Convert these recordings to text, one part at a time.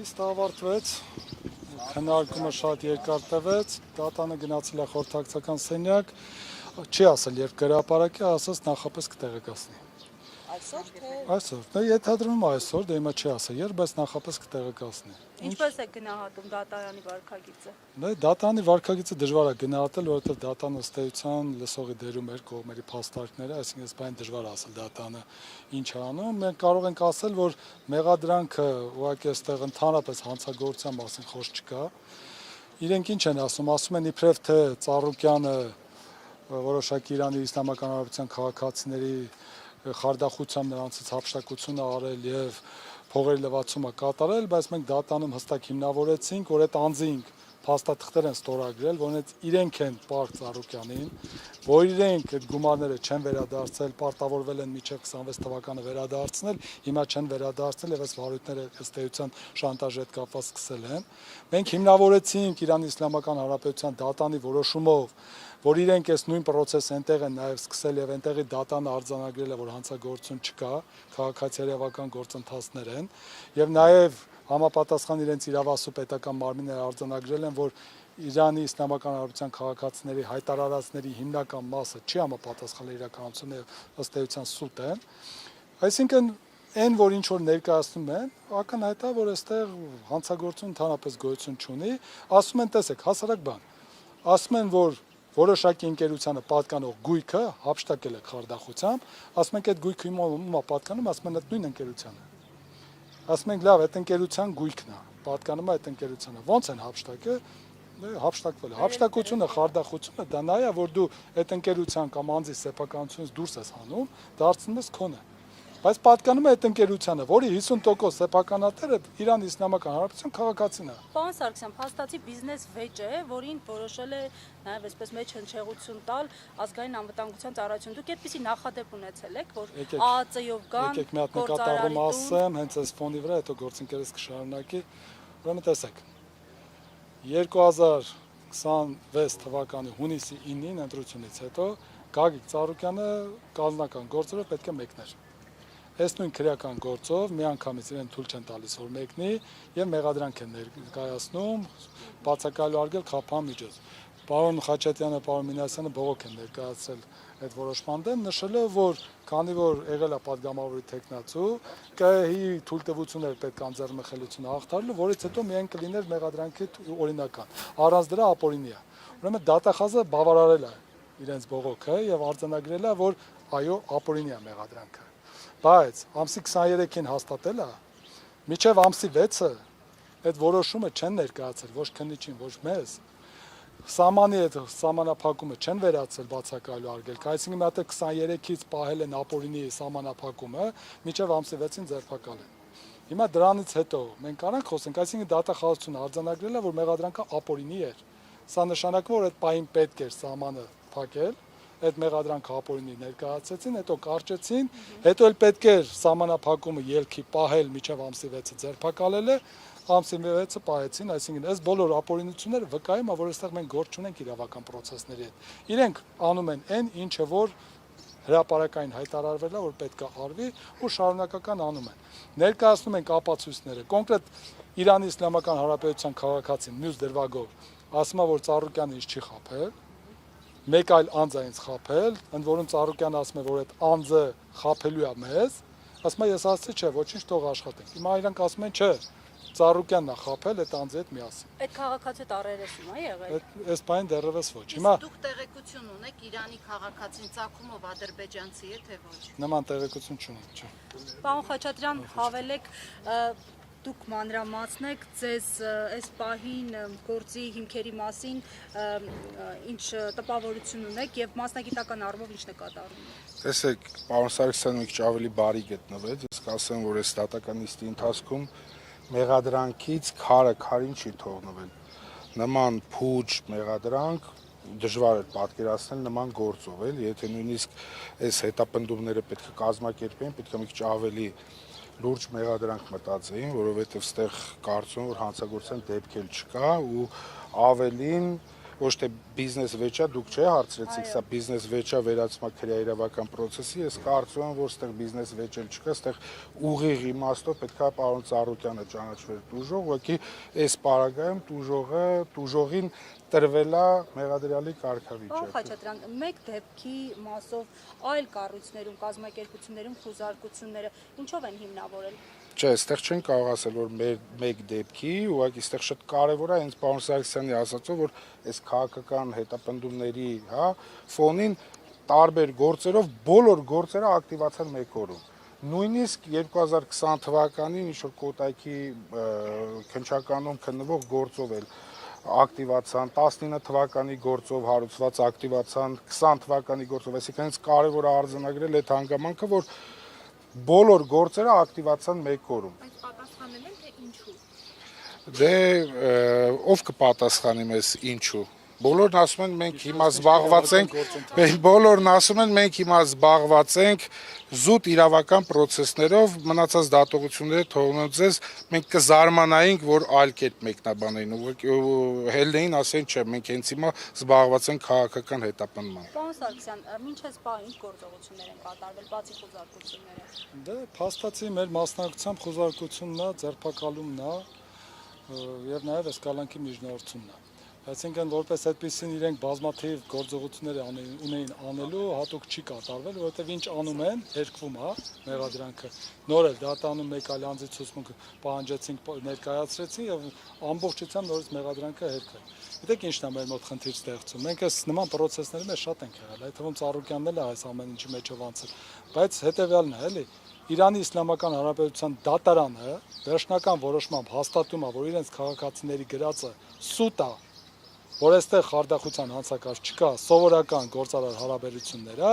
Իսկ ավարտվեց, քննարկումը շատ երկար տևեց, դատանը գնացել է խորհրդակցական սենյակ, չի ասել երբ կհրապարակի, ասաց նախապես կտեղեկացնի։ Այսօր թե Այսօր, ենթադրվում է այսօր, դե հիմա չի ասել երբ, բայց նախապես կտեղեկացնի։ ինչպես է գնահատում դատարանի վարքագիծը։ Դե դատանի վարքագիծը դժվար է գնահատել, որովհետև դատանը ըստ էության լսողի դերում էր կողմերի փաստարկները, այսինքն այս բանը դժվար է ասել դատանը ինչ է անում։ Մենք կարող ենք ասել, որ մեղադրանքը ուղղակի այստեղ ընդհանրապես հանցագործության մասին խոսք չկա։ Իրենք ինչ են ասում են իբրև թե Ծառուկյանը որոշակի Իրանի Իսլամական Հանրապետության քաղաքացիների խարդախությամբ նրանցից հափշտակություն արել եւ փողերի լվացումը կատարել, բայց մենք դատանում հստակ հիմնավորեցինք, որ այդ անձինք փաստաթղթեր են ստորագրել, որոնց իրենք են Պարկ Ծառուկյանին, որ իրենք այդ գումարները չեն վերադարձել, պարտավորվել են մինչև 26 թվականը վերադարձնել, հիմա չեն վերադարձնել եւ այս վարույթները ըստ էության շանտաժի հետ կապված սկսել են։ Մենք հիմնավորեցինք Իրանի Իսլամական Հանրապետության դատանի որոշումով, որ իրենք այս նույն process-ը այնտեղ են նաև սկսել եւ այնտեղի դատանը արձանագրել է, որ հանցագործություն չկա, քաղաքացիական գործընթացներ են եւ նաև համապատասխան իրենց իրավասու պետական մարմինները արձանագրել են, որ Իրանի Իսլամական Հանրապետության քաղաքացիների հայտարարածների հիմնական մասը չի համապատասխանել իրականությանը եւ ըստ էության սուտ են։ Այսինքն այն, որ ինչ որ ներկայացնում են, ակնհայտ է, որ այստեղ հանցագործություն ընդհանրապես գոյություն չունի, ասում են, տեսեք, հասարակ բան։ Ասում են, որ որոշակի ընկերությանը պատկանող գույքը հափշտակել է խարդախությամբ, ասում ենք այդ գույքը ումա պատկանում, ասում են այդ նույն ընկերությանը։ Ասում ենք լավ, այդ ընկերության գույքն է, պատկանում է այդ ընկերությանը։ Ոնց են հափշտակը, հափշտակվել է։ Հափշտակությունը, խարդախությունը դա նա է, որ դու այդ ընկերության կամ անձի սեփականությունից դուրս ես հանում, դարձնում ես քոնը։ Բայց պատկանում է այդ ընկերությանը, որի 50% սեփականատերը Իրան Իսլամական Հանրապետության քաղաքացին է։ Պարոն Սարգսյան, փաստացի բիզնես վեճ է, որին որոշել է նաև այսպես մեջ հնչեղություն տալ ազգային անվտանգության ծառայությունը։ Դուք այդպիսի նախադեպ ունեցել եք, որ ԱԱԾ-ով կան եկեք մի հատ նկատառում ասեմ, հենց այս ֆոնի վրա, հետո գործընկերս կշարունակի։ Ուրեմն տեսեք, 2026 թվականի հունիսի 9-ին ընտրությունից հետո Գագիկ Ծառուկյանը կազմական գործերով պետք է մեկներ։ Այս նույն քրեական գործով միանգամից իրեն թույլ չեն տալիս, որ մեկնի եւ մեղադրանք են ներկայացնում, բացակայելու արգել խափան միջոց։ Պարոն Խաչատյանը, պարոն Մինասյանը բողոք են ներկայացրել այդ որոշման դեմ, նշելով, որ քանի որ եղել է падգամավորի տեխնացու, ԿՀ-ի թույլտվություններ պետք է անձեռնմխելիությունը հաղթարելու, որից հետո միայն կլիներ մեղադրանքի օրինական։ Առանց դրա ապօրինի է։ Ուրեմն դատախազը բավարարել է իրենց բողոքը եւ արձանագրել է, որ այո, ապօրինի է մեղադրանքը։ Բայց ամսի 23-ին հաստատել է, մինչև ամսի 6-ը այդ որոշումը չեն ներկայացել ոչ քննիչին, ոչ մեզ։ Սահմանի այդ սահմանափակումը չեն վերացել բացակայելու արգելք, այսինքն մի հատ 23-ից պահել են ապօրինի սահմանափակումը, մինչև ամսի 6-ին ձերբակալ են։ Հիմա դրանից հետո մենք կարանք խոսենք, այսինքն դատախազությունը արձանագրել է, որ մեղադրանքը ապօրինի էր։ Սա նշանակում որ այդ պահին պետք էր սահմանը փակել, այդ մեղադրանքը ապօրինի ներկայացեցին, հետո կարճեցին, հետո էլ պետք էր սահմանափակումը ելքի պահել մինչև ամսի 6-ը ձերբակալել է, ամսի 6-ը պահեցին, այսինքն այս բոլոր ապօրինությունները վկայում է, որ այստեղ մենք գործ չունենք իրավական process-ների հետ։ Իրենք անում են այն, ինչը որ հրապարակային հայտարարվել է, որ պետք է արվի ու շարունակական անում են։ Ներկայացնում ենք ապացույցները, կոնկրետ Իրանի Իսլամական Հանրապետության քաղաքացին մյուս դրվագով ասում է, որ Ծառուկյանը ինձ չի խաբել, մեկ այլ անձ է ինձ խաբել, ընդ որում Ծառուկյանը ասում է, որ այդ անձը խաբելու է մեզ, ասում է ես ասացի չէ, ոչինչ թող աշխատենք։ Հիմա իրանք ասում են չէ, Ծառուկյանն է խաբել այդ անձի հետ միասին։ Այդ քաղաքացի տարերեսում է եղել։ Այս բանը դեռևս ոչ։ Հիմա դուք տեղեկություն ունեք Իրանի քաղաքացին ծագումով ադրբեջանցի է թե ոչ։ նման տեղեկություն չունենք, չէ։ Պարոն Խաչատրյան, հավելեք դուք մանրամասնեք ձեզ այս պահին գործի հիմքերի մասին ինչ տպավորություն ունեք եւ մասնագիտական առումով ինչ նկատառում եք։ Տեսեք, պարոն Սարգսյանը մի քիչ ավելի բարի գտնվեց, ես կասեմ, որ այս դատական նիստի ընթացքում մեղադրանքից քարին չի թողնվել։ Նման փուջ մեղադրանք դժվար է պատկերացնել նման գործով, էլ եթե նույնիսկ այս հետապնդումները պետք է կազմակերպեին, պետք է մի քիչ ավելի լուրջ մեղադրանք մտածեին, որովհետև ստեղ կարծում եմ, որ հանցագործության դեպք էլ չկա ու ավելին ոչ թե բիզնես վեճա, դուք չէ հարցրեցիք, Այո։ սա բիզնես վեճա վերածվում է քրեայրավական process-ի, ես կարծում եմ, որ այստեղ բիզնես վեճ էլ չկա, այստեղ ուղիղ իմաստով պետք է պարոն Ծառուկյանը ճանաչվեր տուժող, ուղղակի այս պարագայում տուժողին տրվել է մեղադրյալի կարգավիճակ։ Պարոն Խաչատրյան, մեկ դեպքի մասով այլ կառույցներում, կազմակերպություններում խոզարկությունները ինչով են հիմնավորել։ Չէ, այստեղ չեն կարող ասել, որ մեկ դեպքի, ուղղակի այստեղ շատ կարևոր է հենց պարոն Սարգսյանի ասածով, որ այս քաղաքական հետապնդումների, ֆոնին տարբեր գործերով բոլոր գործերը ակտիվացան մեկ օրում։ Նույնիսկ 2020 թվականին ինչ որ Կոտայքի քննչականում քննվող գործով էլ ակտիվացան, 19 թվականի գործով հարուցված ակտիվացան, 20 թվականի գործով, այսինքն հենց կարևոր է արձանագրել այդ հանգամանքը, որ բոլոր գործերը ակտիվացան մեկ օրում։ Այս պատասխանել են, թե ինչու։ Դե ով կպատասխանի մեզ ինչու։ Բոլորն ասում են մենք հիմա զբաղված ենք, բոլորն ասում են մենք հիմա զբաղված ենք զուտ իրավական process-ներով, մնացած դատողությունները թողնեն ձեզ, մենք կզարմանայինք, որ այլ կերպ մեկնաբանեին, հելնեին ասեն, չէ, մենք հենց հիմա զբաղված ենք քաղաքական հետապնդման։ Պարոն Սարգսյան, ինչ այս բան ինչ գործողություններ են կատարվել, բացի խոզարկությունները։ Դե փաստացի մեր մասնակցությամբ խոզարկությունն է, ձերբակալումն է եւ նաեւ այս կալանքի միջնորդումն է։ Այսինքն որպես այդպեսին իրենք բազմաթիվ գործողություններ ունեին անելու, հատուկ չի կատարվել, որովհետև ինչ անում են, երկվում է մեղադրանքը։ Նոր էլ դատանում մեկ այլ անձի ցուցմունք պահանջեցինք, ներկայացրեցին եւ ամբողջությամբ նորից մեղադրանքը հերքվել։ Գիտեք ինչն է մեր մոտ խնդիր ստեղծում։ Մենք այս նման process-ների մեջ շատ ենք եղել, այդ թվում Ծառուկյանն էլ է այս ամեն ինչի մեջով անցել, բայց հետեւյալն է, էլի Իրանի Իսլամական Հանրապետության դատարանը վերջնական որոշմամբ հաստատում է, որ իրենց քաղաքացիների գրածը սուտ է, որ այստեղ խարդախության հանցակարգ չկա, սովորական գործարար հարաբերությունները,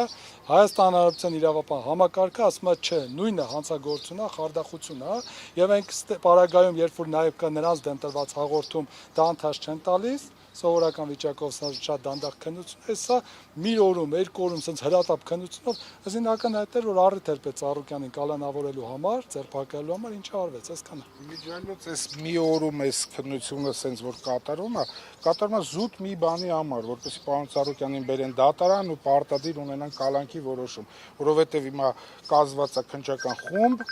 Հայաստան Հանրապետության իրավապահ համակարգը ասում է չէ, նույնը հանցագործությունն է, խարդախությունն է, եւ այնք պարագայում, երբ որ նաեւ կա նրանց դեմ տրված հաղորդում, դա ընթաց չեն տալիս, սովորական վիճակով շատ դանդաղ քննություն, հեսա մի օրում, երկու օրում sense հրատապ քննությունով, ասին ակնհայտել որ առիթ էր պետք Ծառուկյանին կալանավորելու համար, ձերբակալելու համար, ինչը արվեց, այսքանը։ Միջայլոց այս մի օրում այս քննությունը sense որ կատարվում է զուտ մի բանի համար, որպեսզի պարոն Ծառուկյանին բերեն դատարան ու պարտադիր ունենան կալանքի որոշում, որովհետև հիմա կազմված է քննչական խումբ,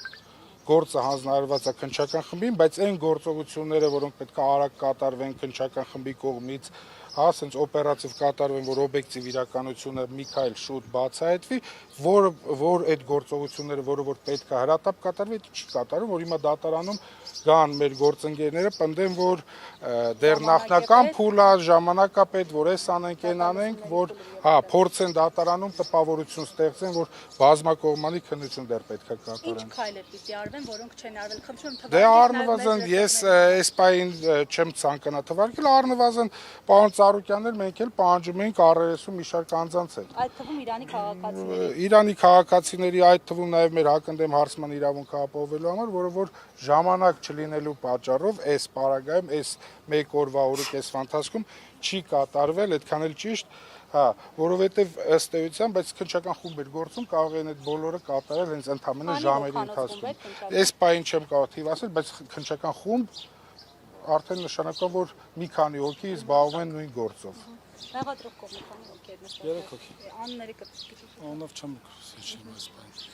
գործը հանձնարարված է քննչական խմբին, բայց այն գործողությունները, որոնք պետք է արագ կատարվեն քննչական խմբի կողմից, ասենց օպերատիվ կատարվեն, որ օբյեկտիվ իրականությունը մի քայլ շուտ բացահայտվի, որ այդ գործողությունները, որը որ պետք է հրատապ կատարվի, չի կատարվում, որ հիմա դատարանում գան մեր գործընկերները, պնդեն, որ դեռ նախնական փուլ է, ժամանակ է պետք, որ այս անենք, այն անենք, որ փորձեն դատարանում տպավորություն ստեղծեն, որ բազմակողմանի քննություն դեռ պետք է Ինչ կատարեն։ քայլեր պիտի արվեն, որոնք չեն արվել, խնդրում Դե առնվազն ես այս պահին չեմ ցանկանա թվարկել, առնվազն պարոն Ծառուկյանն էլ մենք էլ պահանջում ենք առերեսում մի շարք անձանց հետ։ այդ թվում Իրանի քաղաքացիների։ Իրանի քաղաքացիների, այդ թվում նաև մեր հակընդդեմ հարցման իրավունքը ապահովելու համար, որը որ ժամանակ չլինելու պատճառով այս պարագայում, այս մեկ օրվա օրուկես ընթացքում չի կատարվել, այդքան էլ ճիշտ, որովհետև ըստ էության, բայց քննչական խումբ էր գործում, կարող են այդ բոլորը կատարել հենց ընդամենը ժամերի ընթացքում։ Այս պահին չեմ կարող թիվ ասել, բայց քննչական խումբ արդեն նշանակում որ մի քանի հոգի զբաղվում են նույն գործով։ Մեղադրող կողմի քանի հոգի էր նստել։ 3 հոգի։ Անունները կպիտի։ Անով չեմ հիշում այս բանը։